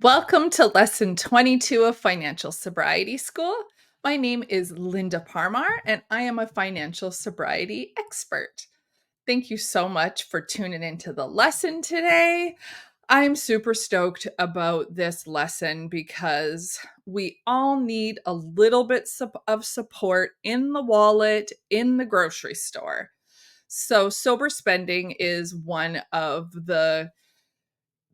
Welcome to lesson 22 of Financial Sobriety School. My name is Linda Parmar, and I am a financial sobriety expert. Thank you so much for tuning into the lesson today. I'm super stoked about this lesson because we all need a little bit of support in the wallet, in the grocery store. So, sober spending is one of the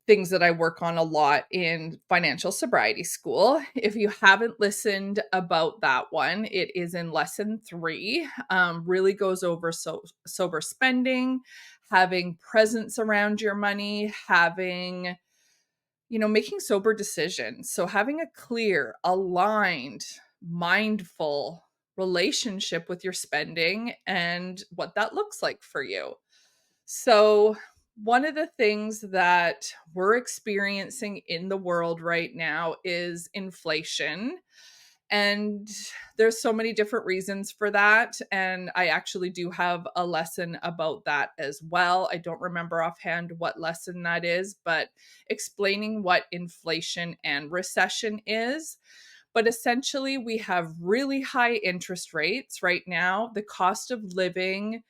things that I work on a lot in financial sobriety school. If you haven't listened about that one, it is in lesson 3. Really goes over sober spending, having presence around your money, having, making sober decisions. So having a clear, aligned, mindful relationship with your spending and what that looks like for you. So, one of the things that we're experiencing in the world right now is inflation. And there's so many different reasons for that. And I actually do have a lesson about that as well. I don't remember offhand what lesson that is, but explaining what inflation and recession is. But essentially, we have really high interest rates right now. The cost of living,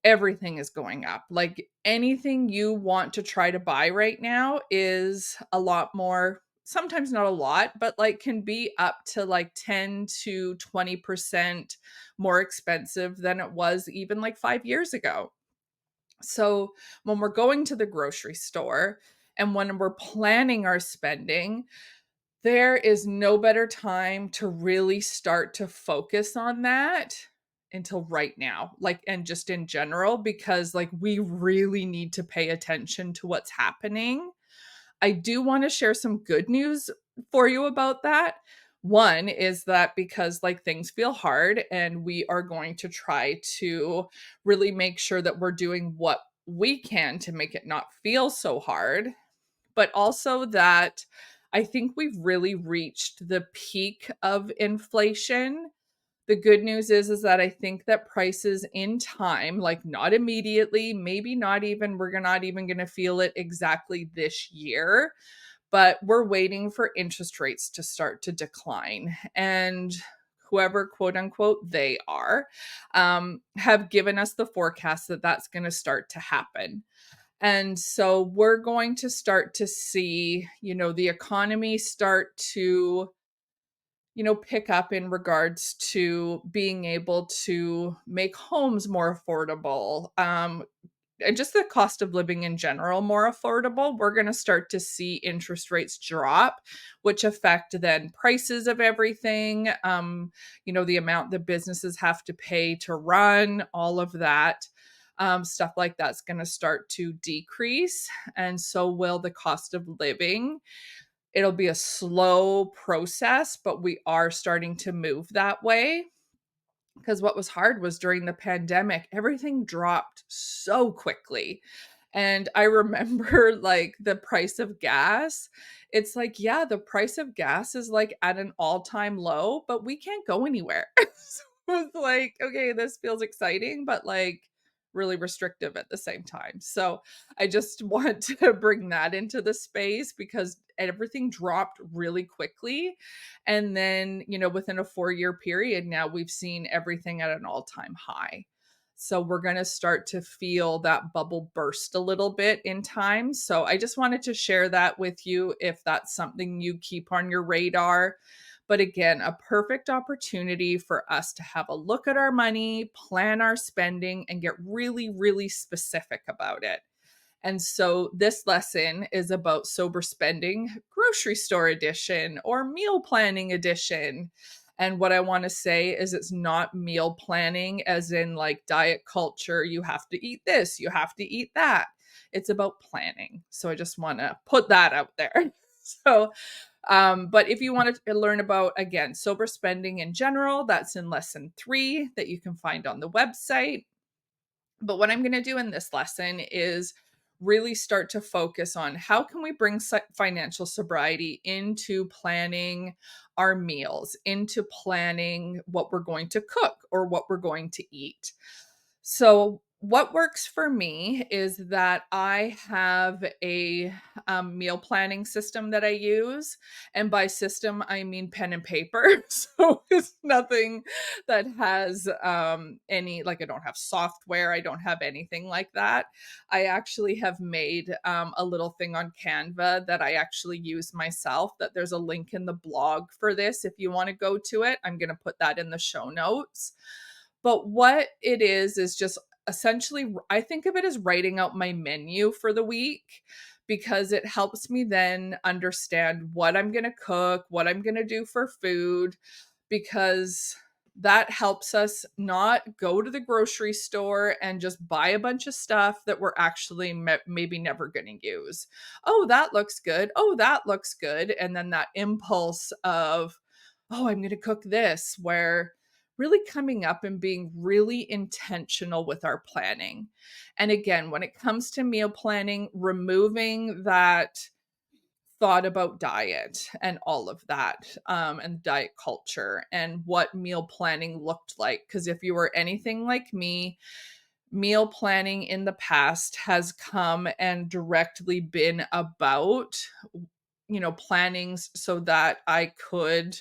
everything is going up. Like anything you want to try to buy right now is a lot more, sometimes not a lot, but like can be up to like 10 to 20% more expensive than it was even like 5 years ago. So when we're going to the grocery store and when we're planning our spending, there is no better time to really start to focus on that until right now, like, and just in general, because like we really need to pay attention to what's happening. I do want to share some good news for you about that. One is that because like things feel hard and we are going to try to really make sure that we're doing what we can to make it not feel so hard, but also that I think we've really reached the peak of inflation. The good news is that I think that prices in time, like not immediately, maybe not even, we're not even going to feel it exactly this year, but we're waiting for interest rates to start to decline. And whoever, quote unquote, they are, have given us the forecast that that's going to start to happen. And so we're going to start to see, the economy start to, pick up in regards to being able to make homes more affordable, and just the cost of living in general more affordable. We're going to start to see interest rates drop, which affect then prices of everything, the amount that businesses have to pay to run, all of that. Stuff like that's going to start to decrease. And so will the cost of living. It'll be a slow process, but we are starting to move that way. Because what was hard was during the pandemic, everything dropped so quickly. And I remember like the price of gas. It's like, yeah, the price of gas is like at an all-time low, but we can't go anywhere. So it was like, okay, this feels exciting, but like really restrictive at the same time. So I just want to bring that into the space because everything dropped really quickly. And then, within a 4-year period now, we've seen everything at an all-time high. So we're going to start to feel that bubble burst a little bit in time. So I just wanted to share that with you if that's something you keep on your radar. But again, a perfect opportunity for us to have a look at our money, plan our spending, and get really, really specific about it. And so this lesson is about sober spending, grocery store edition or meal planning edition. And what I want to say is it's not meal planning as in like diet culture. You have to eat this, you have to eat that. It's about planning. So I just want to put that out there. So, but if you want to learn about, again, sober spending in general, that's in lesson 3 that you can find on the website. But what I'm going to do in this lesson is really start to focus on how can we bring financial sobriety into planning our meals, into planning what we're going to cook or what we're going to eat. So What works for me is that I have a meal planning system that I use. And by system, I mean pen and paper. So it's nothing that has any, like, I don't have software, I don't have anything like that. I actually have made a little thing on Canva that I actually use myself. That there's a link in the blog for this if you want to go to it. I'm going to put that in the show notes. But what it is just essentially, I think of it as writing out my menu for the week, because it helps me then understand what I'm going to cook, what I'm going to do for food, because that helps us not go to the grocery store and just buy a bunch of stuff that we're actually maybe never going to use. Oh, that looks good. Oh, that looks good. And then that impulse of, oh, I'm going to cook this, where really coming up and being really intentional with our planning. And again, when it comes to meal planning, removing that thought about diet and all of that, and diet culture and what meal planning looked like. Because if you were anything like me, meal planning in the past has come and directly been about, plannings so that I could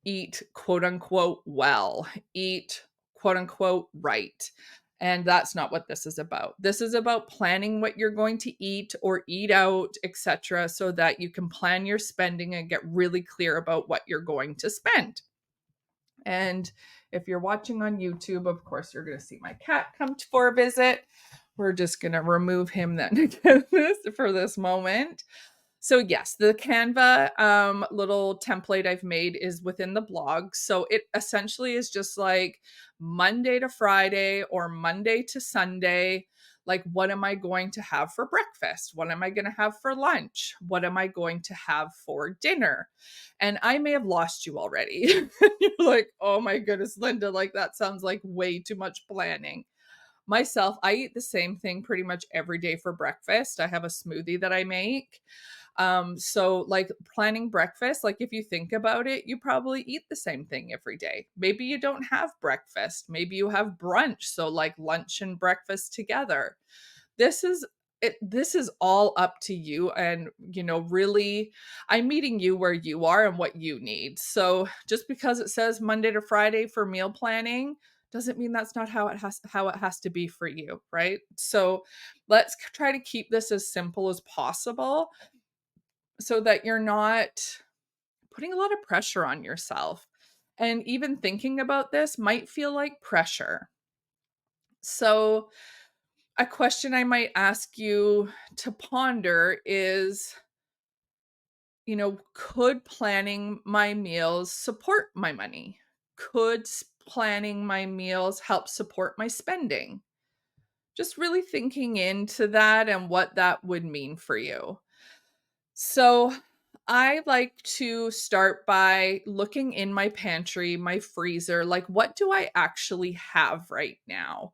eat quote unquote well, eat quote unquote right. And that's not what this is about. This is about planning what you're going to eat or eat out, etc., so that you can plan your spending and get really clear about what you're going to spend. And if you're watching on YouTube, of course, you're going to see my cat come for a visit. We're just going to remove him then for this moment. So yes, the Canva little template I've made is within the blog. So it essentially is just like Monday to Friday or Monday to Sunday. Like, what am I going to have for breakfast? What am I going to have for lunch? What am I going to have for dinner? And I may have lost you already. You're like, oh my goodness, Linda, like that sounds like way too much planning. Myself, I eat the same thing pretty much every day for breakfast. I have a smoothie that I make. So like planning breakfast, like if you think about it, you probably eat the same thing every day. Maybe you don't have breakfast. Maybe you have brunch. So like lunch and breakfast together. This is this is all up to you, and really, I'm meeting you where you are and what you need. So just because it says Monday to Friday for meal planning doesn't mean that's not how it has to be for you, right? So let's try to keep this as simple as possible so that you're not putting a lot of pressure on yourself. And even thinking about this might feel like pressure. So, a question I might ask you to ponder is, could planning my meals support my money? Could planning my meals help support my spending? Just really thinking into that and what that would mean for you. So, I like to start by looking in my pantry, my freezer, like what do I actually have right now?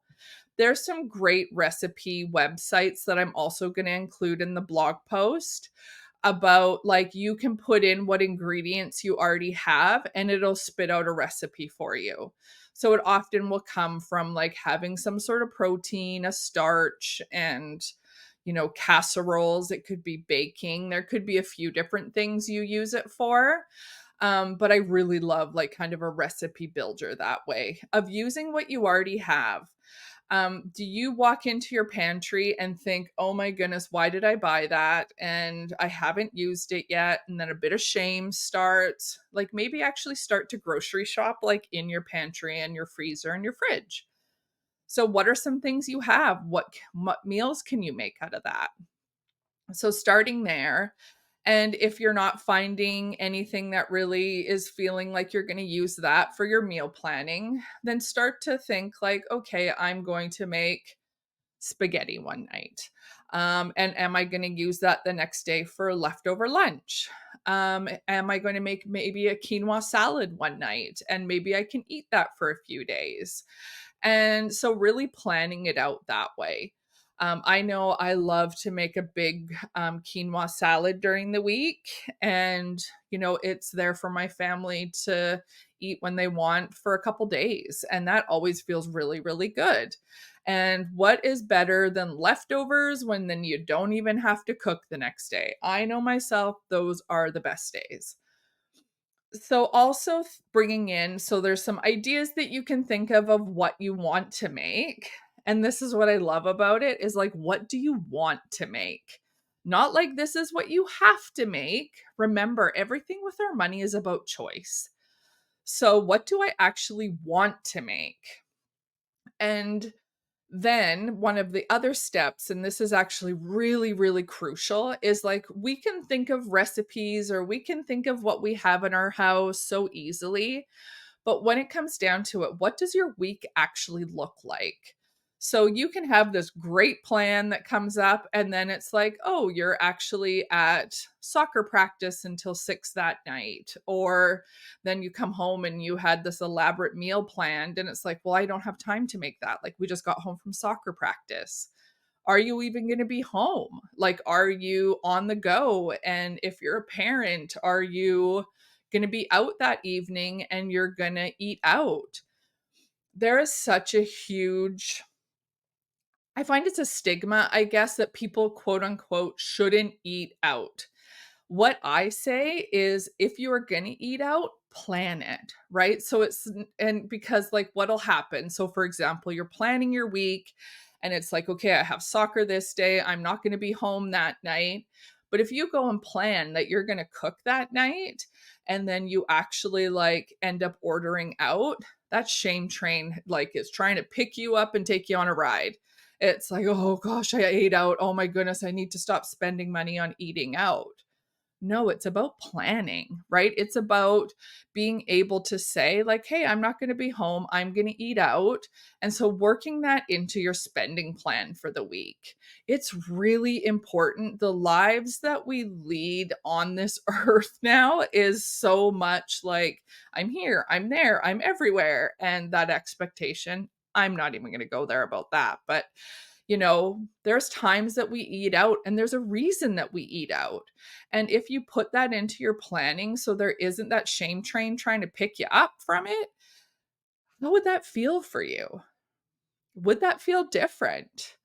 There's some great recipe websites that I'm also going to include in the blog post about, like, you can put in what ingredients you already have and it'll spit out a recipe for you. So it often will come from like having some sort of protein, a starch, and casseroles. It could be baking. There could be a few different things you use it for. But I really love like kind of a recipe builder that way of using what you already have. Do you walk into your pantry and think, oh my goodness, why did I buy that? And I haven't used it yet. And then a bit of shame starts. Like maybe actually start to grocery shop like in your pantry and your freezer and your fridge. So, what are some things you have? What meals can you make out of that? So, starting there. And if you're not finding anything that really is feeling like you're going to use that for your meal planning, then start to think like, okay, I'm going to make spaghetti one night. And am I going to use that the next day for leftover lunch? Am I going to make maybe a quinoa salad one night and maybe I can eat that for a few days? And so, really planning it out that way. I know I love to make a big quinoa salad during the week, and it's there for my family to eat when they want for a couple days, and that always feels really, really good. And what is better than leftovers when then you don't even have to cook the next day? I know myself, those are the best days. So also bringing in, so there's some ideas that you can think of what you want to make. And this is what I love about it is like, what do you want to make? Not like this is what you have to make. Remember, everything with our money is about choice. So what do I actually want to make? And then one of the other steps, and this is actually really, really crucial, is like we can think of recipes or we can think of what we have in our house so easily. But when it comes down to it, what does your week actually look like? So you can have this great plan that comes up, and then it's like, oh, you're actually at soccer practice until 6 that night. Or then you come home and you had this elaborate meal planned, and it's like, well, I don't have time to make that. Like, we just got home from soccer practice. Are you even going to be home? Like, are you on the go? And if you're a parent, are you going to be out that evening and you're going to eat out? There is such a huge, I find it's a stigma, I guess, that people quote unquote shouldn't eat out. What I say is if you are going to eat out, plan it, right? So and because like what'll happen. So, for example, you're planning your week and it's like, okay, I have soccer this day. I'm not going to be home that night. But if you go and plan that you're going to cook that night and then you actually like end up ordering out, that shame train like is trying to pick you up and take you on a ride. It's like, oh gosh, I ate out. Oh my goodness, I need to stop spending money on eating out. No, it's about planning, right? It's about being able to say, like, hey, I'm not going to be home. I'm going to eat out. And so working that into your spending plan for the week. It's really important. The lives that we lead on this earth now is so much like, I'm here, I'm there, I'm everywhere. And that expectation, I'm not even going to go there about that. But there's times that we eat out and there's a reason that we eat out. And if you put that into your planning so there isn't that shame train trying to pick you up from it, how would that feel for you? Would that feel different?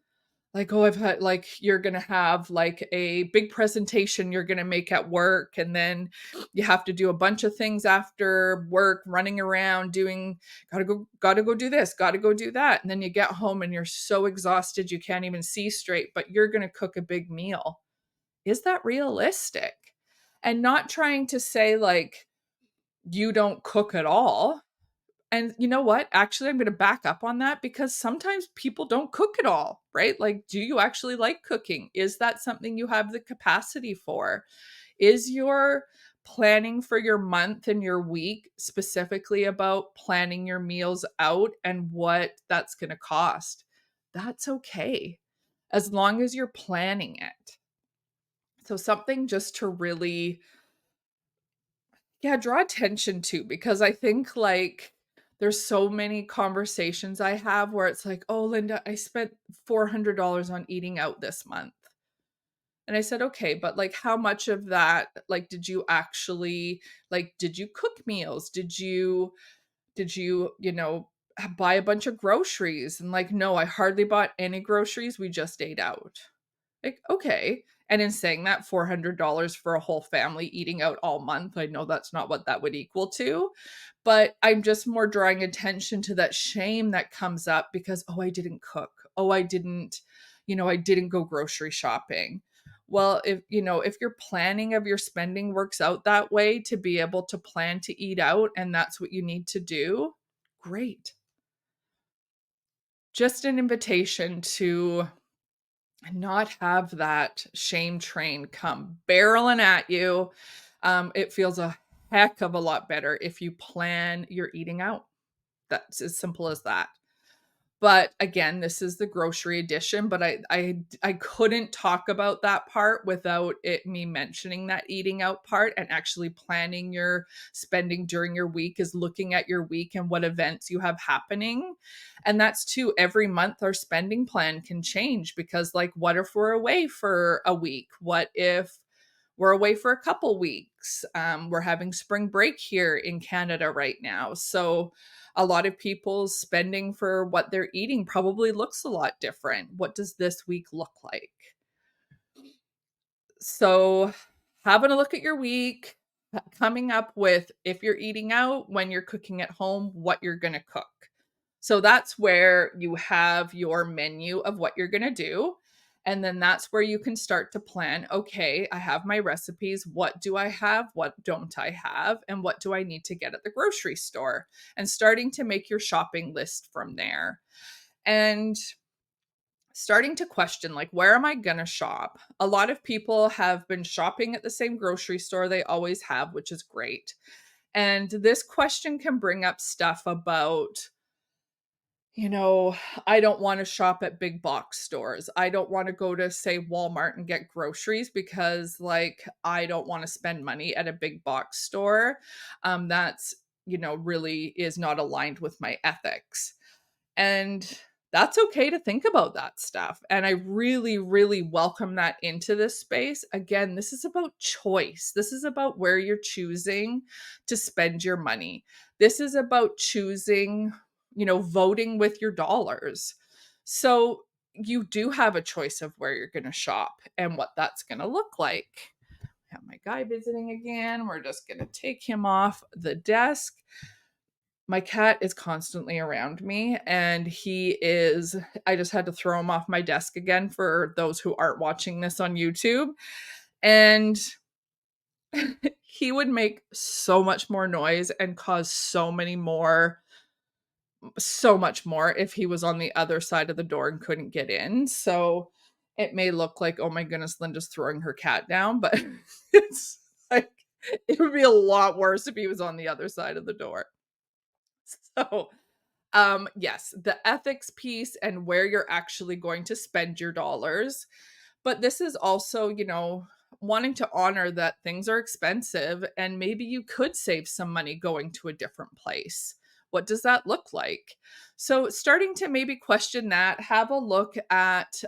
Like, oh, I've had like you're gonna have like a big presentation you're gonna make at work, and then you have to do a bunch of things after work, running around doing gotta go do this, gotta go do that. And then you get home and you're so exhausted you can't even see straight, but you're gonna cook a big meal. Is that realistic? And not trying to say like you don't cook at all. And you know what? Actually, I'm going to back up on that because sometimes people don't cook at all, right? Like, do you actually like cooking? Is that something you have the capacity for? Is your planning for your month and your week specifically about planning your meals out and what that's going to cost? That's okay, as long as you're planning it. So, something just to really, yeah, draw attention to, because I think like there's so many conversations I have where it's like, "Oh, Linda, I spent $400 on eating out this month." And I said, "Okay, but like how much of that like did you actually like did you cook meals? Did you buy a bunch of groceries?" And like, "No, I hardly bought any groceries. We just ate out." Like, okay. And in saying that, $400 for a whole family eating out all month, I know that's not what that would equal to, but I'm just more drawing attention to that shame that comes up because, oh, I didn't cook. Oh, I didn't go grocery shopping. Well, if your planning of your spending works out that way to be able to plan to eat out and that's what you need to do, great. Just an invitation to not have that shame train come barreling at you. It feels a heck of a lot better if you plan your eating out. That's as simple as that. But again, this is the grocery edition, but I couldn't talk about that part without me mentioning that eating out part, and actually planning your spending during your week is looking at your week and what events you have happening. And that's too, every month our spending plan can change, because like, what if we're away for a week? What if we're away for a couple weeks? We're having spring break here in Canada right now. So a lot of people's spending for what they're eating probably looks a lot different. What does this week look like? So, having a look at your week, coming up with, if you're eating out, when you're cooking at home, what you're going to cook. So that's where you have your menu of what you're going to do. And then that's where you can start to plan, okay, I have my recipes. What do I have? What don't I have? And what do I need to get at the grocery store? And starting to make your shopping list from there. And starting to question, like, where am I going to shop? A lot of people have been shopping at the same grocery store they always have, which is great. And this question can bring up stuff about, I don't want to shop at big box stores. I don't want to go to, say, Walmart and get groceries, because, like, I don't want to spend money at a big box store. That's, really is not aligned with my ethics. And that's okay to think about that stuff. And I really, really welcome that into this space. Again, this is about choice. This is about where you're choosing to spend your money. This is about choosing, voting with your dollars. So you do have a choice of where you're going to shop and what that's going to look like. I have my guy visiting again. We're just going to take him off the desk. My cat is constantly around me, and I just had to throw him off my desk again for those who aren't watching this on YouTube. And he would make so much more noise and cause so much more if he was on the other side of the door and couldn't get in. So it may look like, oh my goodness, Linda's throwing her cat down, but it's like, it would be a lot worse if he was on the other side of the door. So yes, the ethics piece and where you're actually going to spend your dollars. But this is also, wanting to honor that things are expensive, and maybe you could save some money going to a different place. What does that look like? So starting to maybe question that, have a look at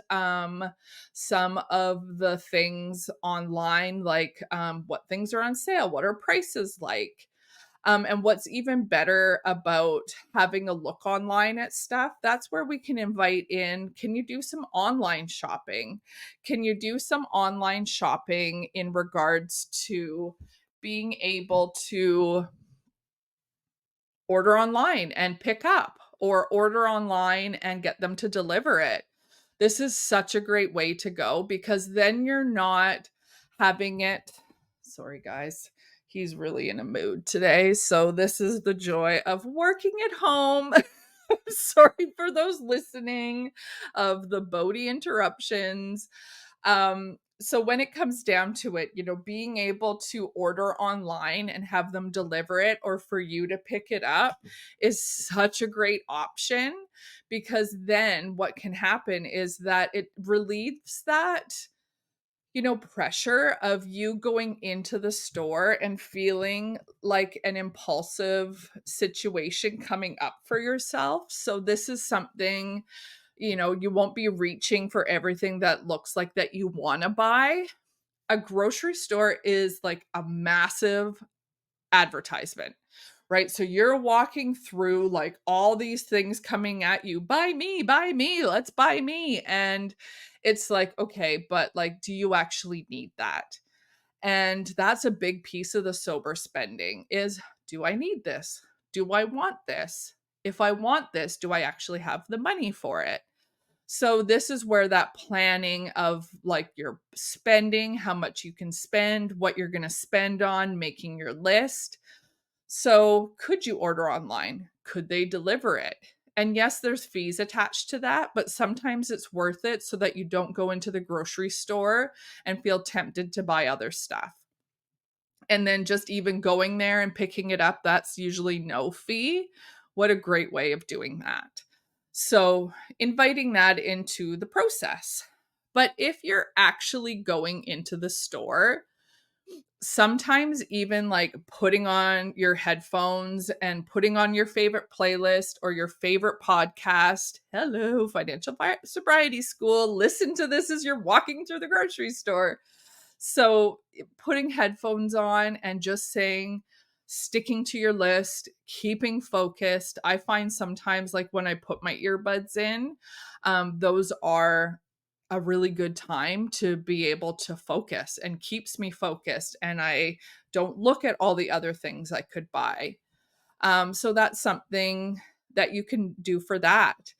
some of the things online, like what things are on sale, what are prices like? And what's even better about having a look online at stuff, that's where we can invite in, can you do some online shopping? Can you do some online shopping in regards to being able to order online and pick up, or order online and get them to deliver it? This is such a great way to go, because then you're not having it. Sorry, guys. He's really in a mood today. So, this is the joy of working at home. Sorry for those listening of the Bodhi interruptions. So when it comes down to it, being able to order online and have them deliver it, or for you to pick it up, is such a great option, because then what can happen is that it relieves that pressure of you going into the store and feeling like an impulsive situation coming up for yourself. So this is something, you won't be reaching for everything that looks like that you want to buy. A grocery store is like a massive advertisement, right? So you're walking through like all these things coming at you, buy me, let's buy me. And it's like, okay, but like, do you actually need that? And that's a big piece of the sober spending is, do I need this? Do I want this? If I want this, do I actually have the money for it? So this is where that planning of like your spending, how much you can spend, what you're going to spend on, making your list. So could you order online? Could they deliver it? And yes, there's fees attached to that, but sometimes it's worth it so that you don't go into the grocery store and feel tempted to buy other stuff. And then just even going there and picking it up, that's usually no fee. What a great way of doing that. So, inviting that into the process. But if you're actually going into the store, sometimes even like putting on your headphones and putting on your favorite playlist or your favorite podcast. Hello, Sobriety School. Listen to this as you're walking through the grocery store. So, putting headphones on and just saying, sticking to your list, keeping focused. I find sometimes, like when I put my earbuds in, those are a really good time to be able to focus and keeps me focused. And I don't look at all the other things I could buy. So, that's something that you can do for that.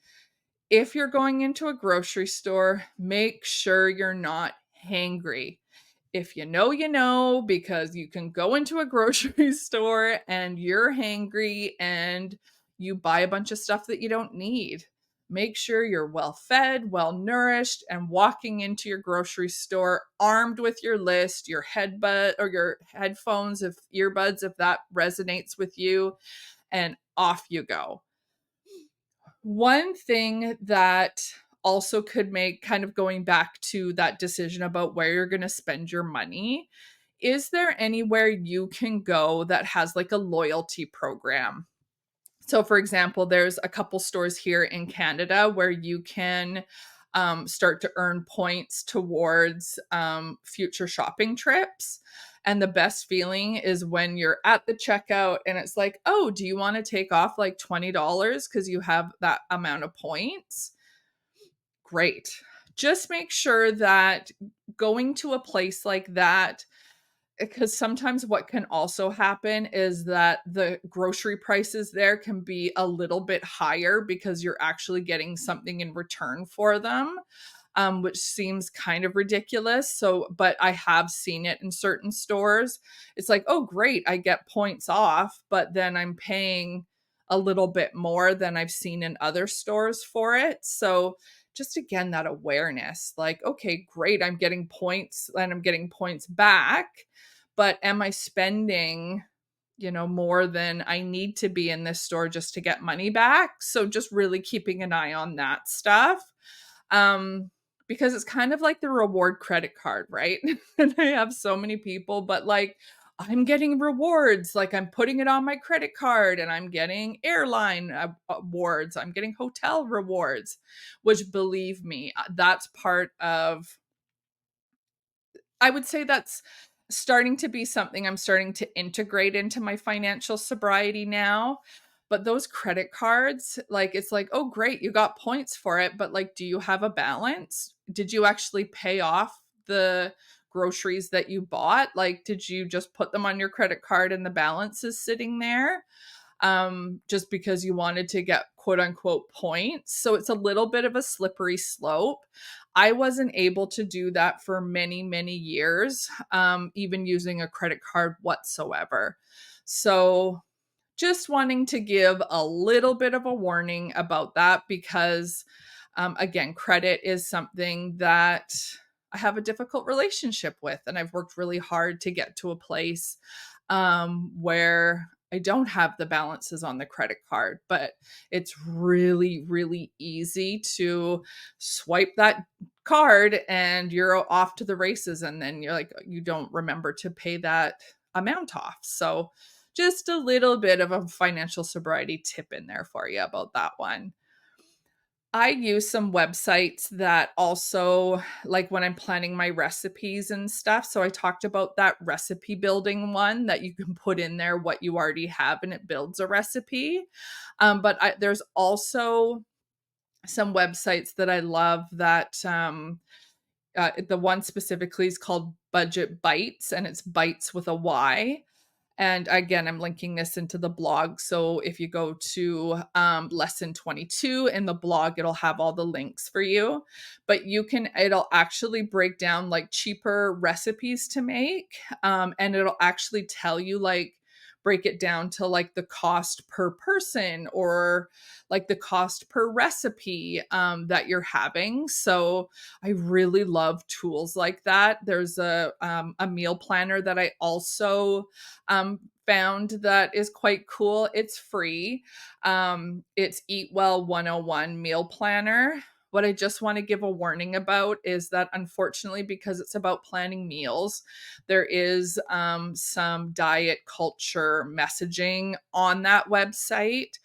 If you're going into a grocery store, make sure you're not hangry. If you know, you know, because you can go into a grocery store and you're hangry and you buy a bunch of stuff that you don't need. Make sure you're well fed, well nourished, and walking into your grocery store armed with your list, your headbud or your headphones, if earbuds, if that resonates with you, and off you go. One thing that also could make, kind of going back to that decision about where you're going to spend your money, is there anywhere you can go that has like a loyalty program? So, for example, there's a couple stores here in Canada where you can start to earn points towards future shopping trips. And the best feeling is when you're at the checkout and it's like, oh, do you want to take off like $20 because you have that amount of points? Great. Just make sure that going to a place like that, because sometimes what can also happen is that the grocery prices there can be a little bit higher because you're actually getting something in return for them, which seems kind of ridiculous. So, but I have seen it in certain stores. It's like, oh, great, I get points off, but then I'm paying a little bit more than I've seen in other stores for it. So, just again, that awareness like, okay, great, I'm getting points and I'm getting points back, but am I spending, more than I need to be in this store just to get money back? So just really keeping an eye on that stuff. Because it's kind of like the reward credit card, right? And I have so many people, but like I'm getting rewards, like I'm putting it on my credit card and I'm getting airline awards, I'm getting hotel rewards, which believe me, that's part of, I would say that's starting to be something I'm starting to integrate into my financial sobriety now. But those credit cards, like, it's like, oh, great, you got points for it. But like, do you have a balance? Did you actually pay off the groceries that you bought? Like, did you just put them on your credit card and the balance is sitting there? Just because you wanted to get quote unquote points. So it's a little bit of a slippery slope. I wasn't able to do that for many, many years, even using a credit card whatsoever. So just wanting to give a little bit of a warning about that because, again, credit is something that I have a difficult relationship with, and I've worked really hard to get to a place where I don't have the balances on the credit card, but it's really, really easy to swipe that card and you're off to the races. And then you're like, you don't remember to pay that amount off. So, just a little bit of a financial sobriety tip in there for you about that one. I use some websites that also, like when I'm planning my recipes and stuff. So I talked about that recipe building one that you can put in there what you already have and it builds a recipe. But there's also some websites that I love that the one specifically is called Budget Bites and it's bites with a Y. And again, I'm linking this into the blog. So if you go to lesson 22 in the blog, it'll have all the links for you. But it'll actually break down like cheaper recipes to make. And it'll actually tell you like break it down to like the cost per person or like the cost per recipe that you're having. So I really love tools like that. There's a meal planner that I also found that is quite cool. It's free. It's Eat Well 101 meal planner. What I just want to give a warning about is that unfortunately, because it's about planning meals, there is some diet culture messaging on that website.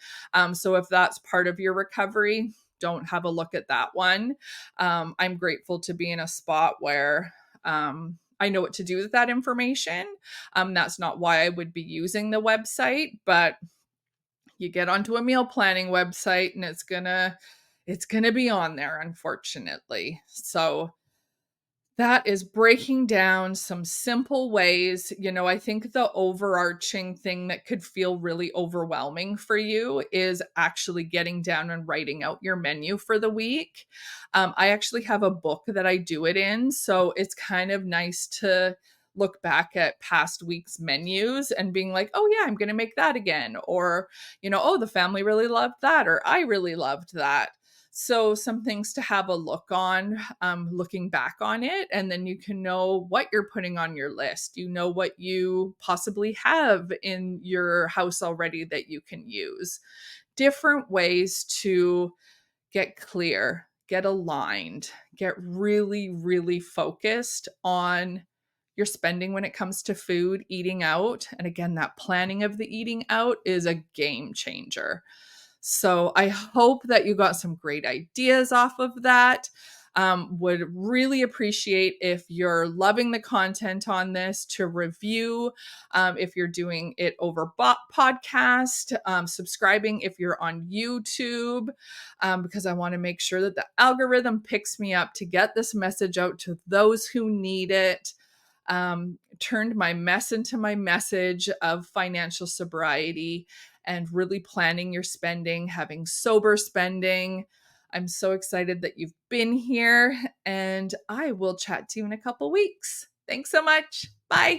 So if that's part of your recovery, don't have a look at that one. I'm grateful to be in a spot where I know what to do with that information. That's not why I would be using the website, but you get onto a meal planning website and it's gonna be on there, unfortunately. So that is breaking down some simple ways. I think the overarching thing that could feel really overwhelming for you is actually getting down and writing out your menu for the week. I actually have a book that I do it in. So it's kind of nice to look back at past week's menus and being like, oh, yeah, I'm going to make that again. Or, oh, the family really loved that. Or I really loved that. So some things to have a look on, looking back on it, and then you can know what you're putting on your list. You know what you possibly have in your house already that you can use. Different ways to get clear, get aligned, get really, really focused on your spending when it comes to food, eating out. And again, that planning of the eating out is a game changer. So I hope that you got some great ideas off of that. Would really appreciate if you're loving the content on this to review. If you're doing it over podcast, subscribing if you're on YouTube, because I want to make sure that the algorithm picks me up to get this message out to those who need it. Turned my mess into my message of financial sobriety and really planning your spending, having sober spending. I'm so excited that you've been here, and I will chat to you in a couple weeks. Thanks so much. Bye.